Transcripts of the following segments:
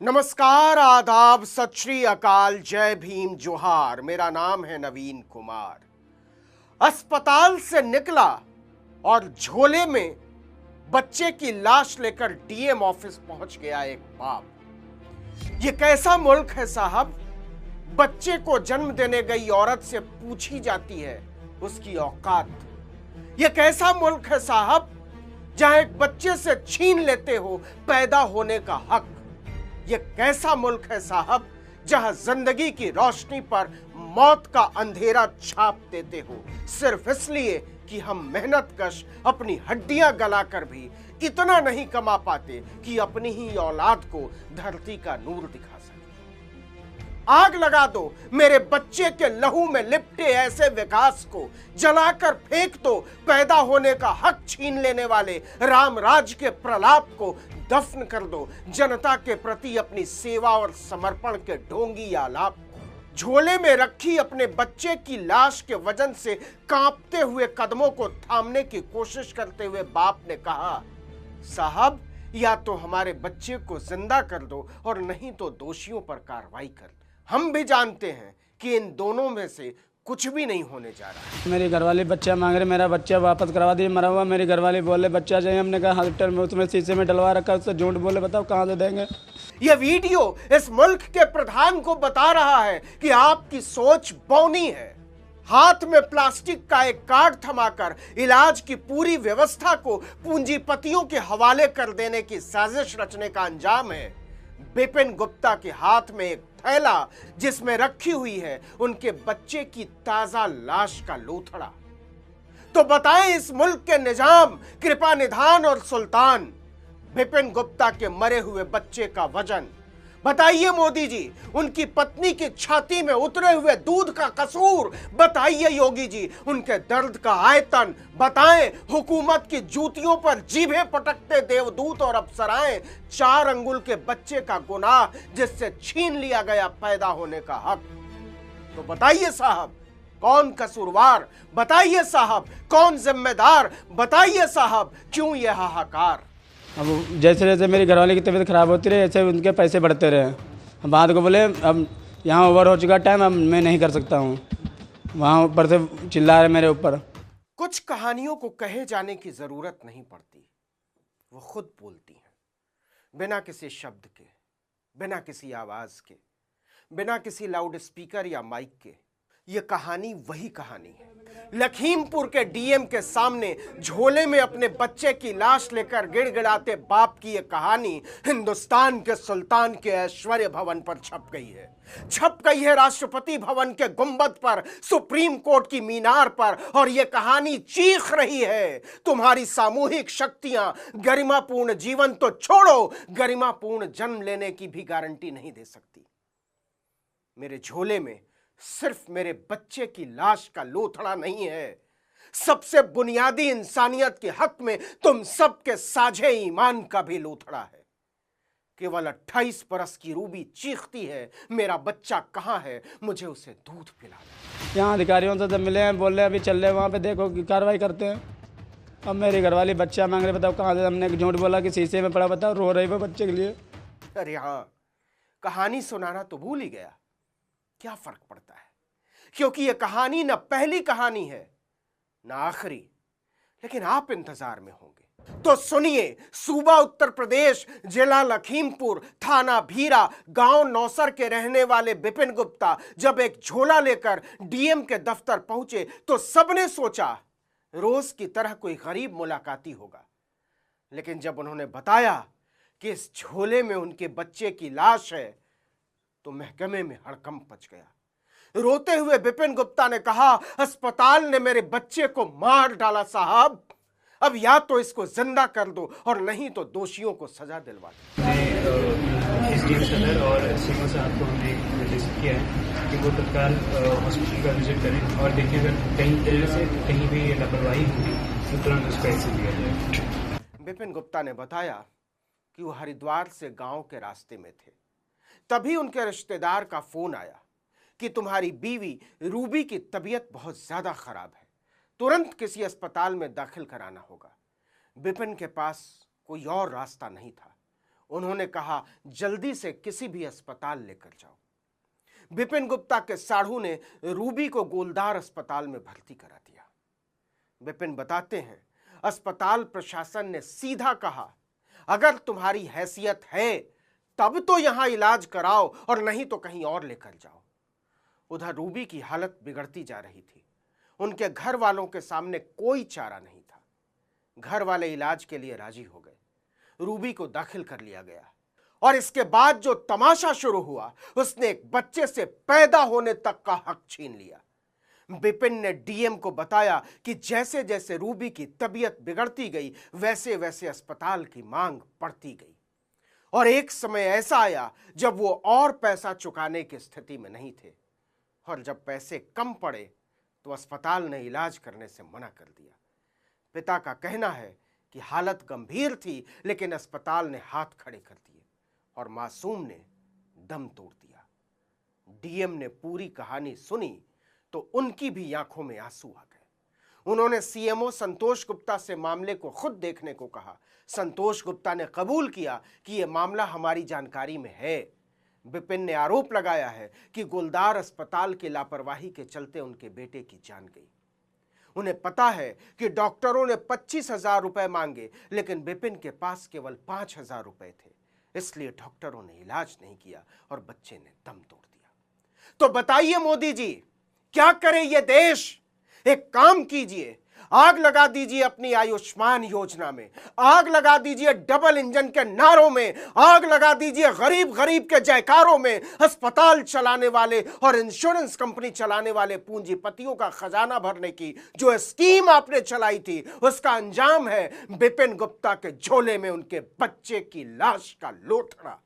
नमस्कार, आदाब, सत श्री अकाल, जय भीम, जोहार। मेरा नाम है नवीन कुमार। अस्पताल से निकला और झोले में बच्चे की लाश लेकर डीएम ऑफिस पहुंच गया एक बाप। ये कैसा मुल्क है साहब? बच्चे को जन्म देने गई औरत से पूछी जाती है उसकी औकात। ये कैसा मुल्क है साहब जहां एक बच्चे से छीन लेते हो पैदा होने का हक? ये कैसा मुल्क है साहब जहां जिंदगी की रोशनी पर मौत का अंधेरा छाप देते हो सिर्फ इसलिए कि हम मेहनतकश अपनी हड्डियां गलाकर भी इतना नहीं कमा पाते कि अपनी ही औलाद को धरती का नूर दिखा सके। आग लगा दो मेरे बच्चे के लहू में लिपटे ऐसे विकास को, जलाकर फेंक दो पैदा होने का हक छीन लेने वाले राम राज के प्रलाप को, दफन कर दो जनता के प्रति अपनी सेवा और समर्पण के ढोंगी आलाप। झोले में रखी अपने बच्चे की लाश के वजन से कांपते हुए कदमों को थामने की कोशिश करते हुए बाप ने कहा, साहब या तो हमारे बच्चे को जिंदा कर दो और नहीं तो दोषियों पर कार्रवाई कर। हम भी जानते हैं कि इन दोनों में से कुछ भी नहीं होने जा रहा है। मेरी घरवाली बच्चा मांग रहे, मेरा बच्चा वापस करवा दिए, मरा हुआ। मेरी घरवाली बोले बच्चा चाहिए, हमने कहा हॉस्पिटल में उसमें शीशे में डलवा रखा, उससे झूठ बोले, बताओ कहाँ से देंगे। यह वीडियो इस मुल्क के प्रधान को बता रहा है कि आपकी सोच बौनी है। हाथ में प्लास्टिक का एक कार्ड थमाकर इलाज की पूरी व्यवस्था को पूंजीपतियों के हवाले कर देने की साजिश रचने का अंजाम है विपिन गुप्ता के हाथ में एक थैला जिसमें रखी हुई है उनके बच्चे की ताजा लाश का लोथड़ा। तो बताएं इस मुल्क के निजाम, कृपा निधान और सुल्तान, विपिन गुप्ता के मरे हुए बच्चे का वजन। बताइए मोदी जी, उनकी पत्नी की छाती में उतरे हुए दूध का कसूर। बताइए योगी जी, उनके दर्द का आयतन। बताएं हुकूमत की जूतियों पर जीभें पटकते देवदूत और अप्सराएं 4 अंगुल के बच्चे का गुनाह जिससे छीन लिया गया पैदा होने का हक। तो बताइए साहब, कौन कसूरवार? बताइए साहब, कौन जिम्मेदार? बताइए साहब, क्यों यह हाहाकार? अब जैसे जैसे मेरी घरवाली की तबीयत खराब होती रही ऐसे उनके पैसे बढ़ते रहे। हम बाद को बोले अब यहाँ ओवर हो चुका टाइम, अब मैं नहीं कर सकता हूँ। वहाँ ऊपर से चिल्ला रहे मेरे ऊपर। कुछ कहानियों को कहे जाने की जरूरत नहीं पड़ती, वो खुद बोलती हैं, बिना किसी शब्द के, बिना किसी आवाज के, बिना किसी लाउड स्पीकर या माइक के। ये कहानी वही कहानी है। लखीमपुर के डीएम के सामने झोले में अपने बच्चे की लाश लेकर गिड़गिड़ाते बाप की यह कहानी हिंदुस्तान के सुल्तान के ऐश्वर्य भवन पर छप गई है राष्ट्रपति भवन के गुंबद पर, सुप्रीम कोर्ट की मीनार पर। और यह कहानी चीख रही है, तुम्हारी सामूहिक शक्तियां गरिमापूर्ण जीवन तो छोड़ो, गरिमापूर्ण जन्म लेने की भी गारंटी नहीं दे सकती। मेरे झोले में सिर्फ मेरे बच्चे की लाश का लोथड़ा नहीं है, सबसे बुनियादी इंसानियत के हक में तुम सबके साझे ईमान का भी लोथड़ा है। केवल 28 बरस की रूबी चीखती है, मेरा बच्चा कहां है, मुझे उसे दूध पिला दो। यहाँ अधिकारियों से जब मिले हैं, बोल रहे अभी चल रहे वहाँ पे देखो कार्रवाई करते हैं। अब मेरी घरवाली बच्चा मांग रहे, बताओ कहाँ से। हमने झूठ बोला कि शीशे में पड़ा, बताओ रो रही वो बच्चे के लिए। अरे हाँ, कहानी सुनाना तो भूल ही गया, क्या फर्क पड़ता है, क्योंकि यह कहानी न पहली कहानी है न आखिरी। लेकिन आप इंतजार में होंगे तो सुनिए। सूबा उत्तर प्रदेश, जिला लखीमपुर, थाना भीरा, गांव नौसर के रहने वाले विपिन गुप्ता जब एक झोला लेकर डीएम के दफ्तर पहुंचे तो सबने सोचा रोज की तरह कोई गरीब मुलाकाती होगा। लेकिन जब उन्होंने बताया कि इस झोले में उनके बच्चे की लाश है तो महकमे में हड़कंप मच गया। रोते हुए विपिन गुप्ता ने कहा, अस्पताल ने मेरे बच्चे को मार डाला साहब, अब या तो इसको जिंदा कर दो और नहीं तो दोषियों को सजा दिलवा दो। एसडीएम सदर और सीएमओ साहब को हमने निर्देशित किया है कि वो तत्काल हॉस्पिटल का विजिट करें और देखें अगर कहीं तरह से कहीं भी लापरवाही होगी तो तुरंत उसको एक्शन लिया जाए। विपिन गुप्ता ने बताया कि वो हरिद्वार से गांव के रास्ते में थे, तभी उनके रिश्तेदार का फोन आया कि तुम्हारी बीवी रूबी की तबीयत बहुत ज्यादा खराब है, तुरंत किसी अस्पताल में दाखिल कराना होगा। विपिन के पास कोई और रास्ता नहीं था। उन्होंने कहा, जल्दी से किसी भी अस्पताल लेकर जाओ। विपिन गुप्ता के साढ़ू ने रूबी को गोलदार अस्पताल में भर्ती करा दिया। विपिन बताते हैं, अस्पताल प्रशासन ने सीधा कहा, अगर तुम्हारी हैसियत है तब तो यहां इलाज कराओ और नहीं तो कहीं और लेकर जाओ। उधर रूबी की हालत बिगड़ती जा रही थी। उनके घर वालों के सामने कोई चारा नहीं था। घर वाले इलाज के लिए राजी हो गए। रूबी को दाखिल कर लिया गया और इसके बाद जो तमाशा शुरू हुआ, उसने एक बच्चे से पैदा होने तक का हक छीन लिया। विपिन ने डीएम को बताया कि जैसे जैसे रूबी की तबीयत बिगड़ती गई, वैसे वैसे अस्पताल की मांग बढ़ती गई और एक समय ऐसा आया जब वो और पैसा चुकाने की स्थिति में नहीं थे और जब पैसे कम पड़े तो अस्पताल ने इलाज करने से मना कर दिया। पिता का कहना है कि हालत गंभीर थी, लेकिन अस्पताल ने हाथ खड़े कर दिए और मासूम ने दम तोड़ दिया। डीएम ने पूरी कहानी सुनी तो उनकी भी आंखों में आंसू आ गए। उन्होंने सीएमओ संतोष गुप्ता से मामले को खुद देखने को कहा। संतोष गुप्ता ने कबूल किया कि यह मामला हमारी जानकारी में है। विपिन ने आरोप लगाया है कि गोलदार अस्पताल की लापरवाही के चलते उनके बेटे की जान गई। उन्हें पता है कि डॉक्टरों ने 25,000 रुपए मांगे, लेकिन विपिन के पास केवल 5,000 रुपए थे, इसलिए डॉक्टरों ने इलाज नहीं किया और बच्चे ने दम तोड़ दिया। तो बताइए मोदी जी, क्या करे ये देश? एक काम कीजिए, आग लगा दीजिए अपनी आयुष्मान योजना में, आग लगा दीजिए डबल इंजन के नारों में, आग लगा दीजिए गरीब गरीब के जयकारों में। अस्पताल चलाने वाले और इंश्योरेंस कंपनी चलाने वाले पूंजीपतियों का खजाना भरने की जो स्कीम आपने चलाई थी, उसका अंजाम है विपिन गुप्ता के झोले में उनके बच्चे की लाश का लोथड़ा।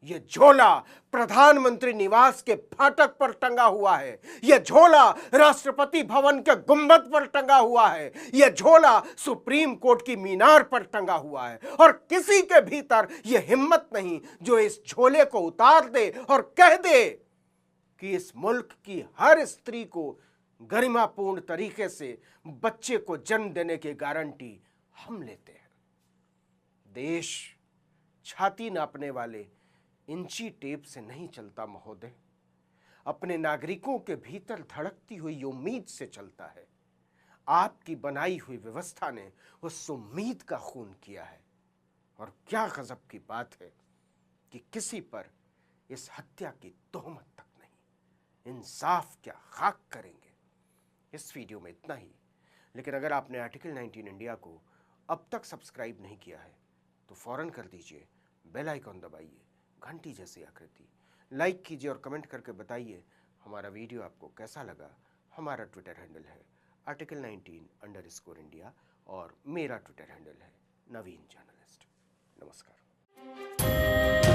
यह झोला प्रधानमंत्री निवास के फाटक पर टंगा हुआ है। यह झोला राष्ट्रपति भवन के गुंबद पर टंगा हुआ है। यह झोला सुप्रीम कोर्ट की मीनार पर टंगा हुआ है और किसी के भीतर यह हिम्मत नहीं जो इस झोले को उतार दे और कह दे कि इस मुल्क की हर स्त्री को गरिमापूर्ण तरीके से बच्चे को जन्म देने की गारंटी हम लेते हैं। देश छाती नापने वाले इंची टेप से नहीं चलता महोदय, अपने नागरिकों के भीतर धड़कती हुई उम्मीद से चलता है। आपकी बनाई हुई व्यवस्था ने उस उम्मीद का खून किया है और क्या गजब की बात है कि किसी पर इस हत्या की तोहमत तक नहीं। इंसाफ क्या खाक करेंगे। इस वीडियो में इतना ही, लेकिन अगर आपने आर्टिकल 19 इंडिया को अब तक सब्सक्राइब नहीं किया है तो फौरन कर दीजिए, बेल आइकॉन दबाइए, घंटी जैसी आकृति, लाइक कीजिए और कमेंट करके बताइए हमारा वीडियो आपको कैसा लगा। हमारा ट्विटर हैंडल है आर्टिकल 19_ इंडिया और मेरा ट्विटर हैंडल है नवीन जर्नलिस्ट। नमस्कार।